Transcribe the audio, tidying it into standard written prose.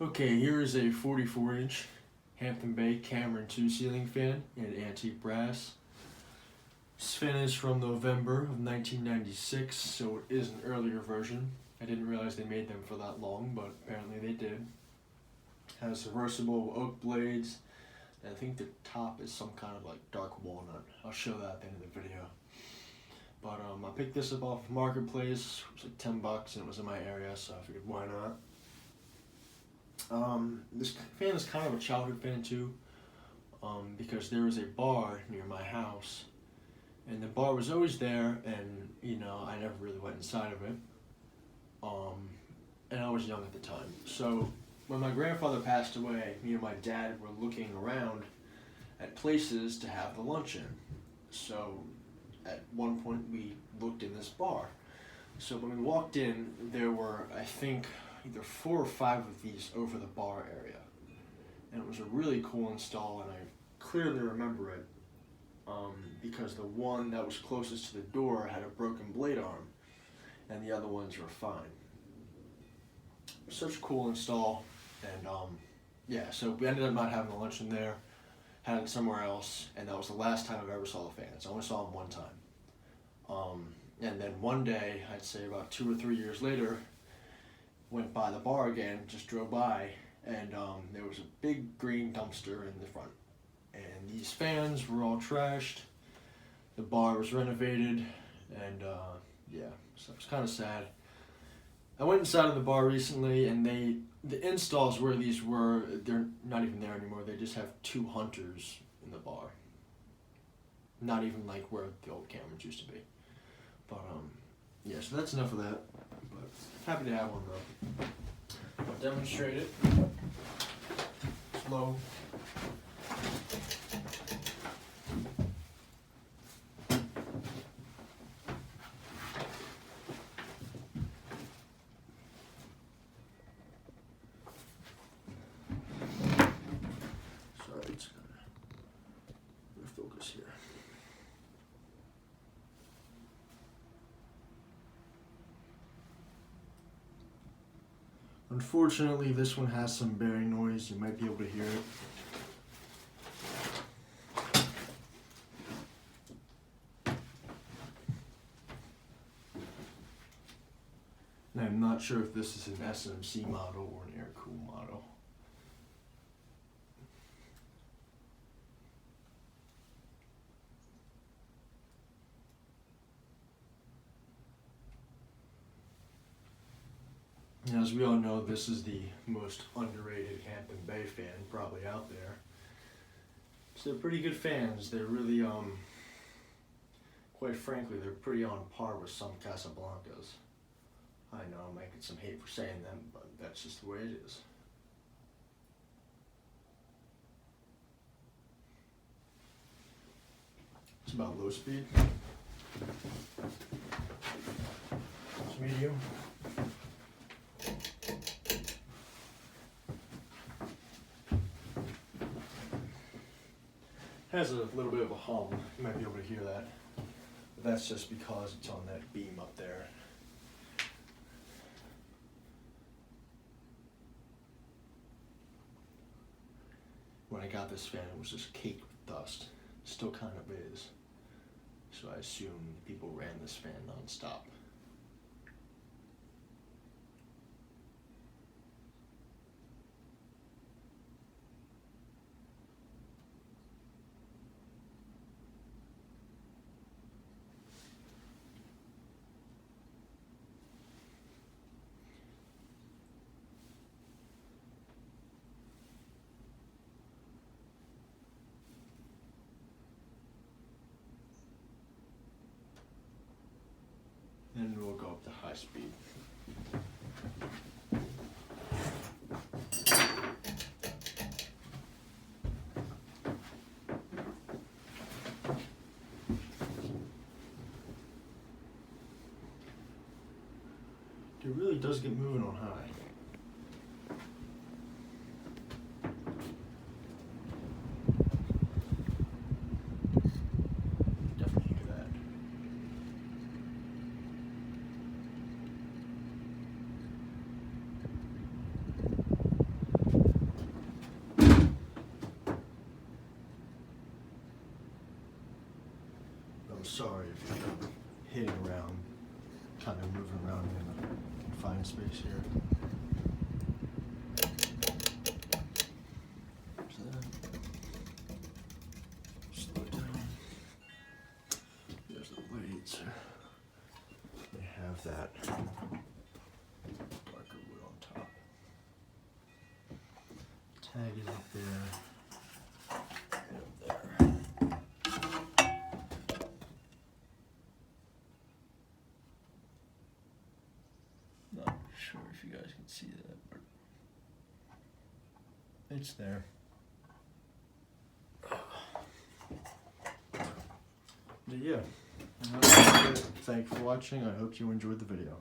Okay, here is a 44-inch Hampton Bay Cameron II ceiling fan in antique brass. This fan is from November of 1996, so it is an earlier version. I didn't realize they made them for that long, but apparently they did. It has reversible oak blades, and I think the top is some kind of like dark walnut. I'll show that at the end of the video. But I picked this up off Marketplace. It was like $10 and it was in my area, so I figured why not. This fan is kind of a childhood fan too, because there was a bar near my house, and the bar was always there, and I never really went inside of it, and I was young at the time. So when my grandfather passed away, me and my dad were looking around at places to have the lunch in. So at one point we looked in this bar. So when we walked in, there were, I think, either 4 or 5 of these over the bar area, and it was a really cool install, and I clearly remember it because the one that was closest to the door had a broken blade arm and the other ones were fine. Such a cool install, and yeah, so we ended up not having the lunch in there, had it somewhere else, and that was the last time I've ever saw the fans. I only saw them one time, and then one day, I'd say about 2 or 3 years later, went by the bar again, just drove by, and there was a big green dumpster in the front. And these fans were all trashed. The bar was renovated, and yeah, so it was kind of sad. I went inside of the bar recently, and the installs where these were, they're not even there anymore. They just have 2 hunters in the bar. Not even like where the old Camerons used to be. But yeah, so that's enough of that. But happy to have one though. I'll demonstrate it. Slow. Sorry, it's gonna focus here. Unfortunately, this one has some bearing noise. You might be able to hear it. And I'm not sure if this is an SMC model or an air-cooled model. And as we all know, this is the most underrated Hampton Bay fan probably out there. So they're pretty good fans. They're really, quite frankly, they're pretty on par with some Casablancas. I know I'm making some hate for saying them, but that's just the way it is. It's about low speed. It's medium. Has a little bit of a hum. You might be able to hear that. But that's just because it's on that beam up there. When I got this fan, it was just caked with dust. Still kind of is. So I assume people ran this fan non-stop. And we'll go up to high speed. It really does get moving on high. Definitely hear that. moving around in a confined space here. Slow down. There's the blades. They have that darker wood on top. Tag is up there. And up there. Not sure if you guys can see that, but it's there. But yeah, thank you for watching. I hope you enjoyed the video.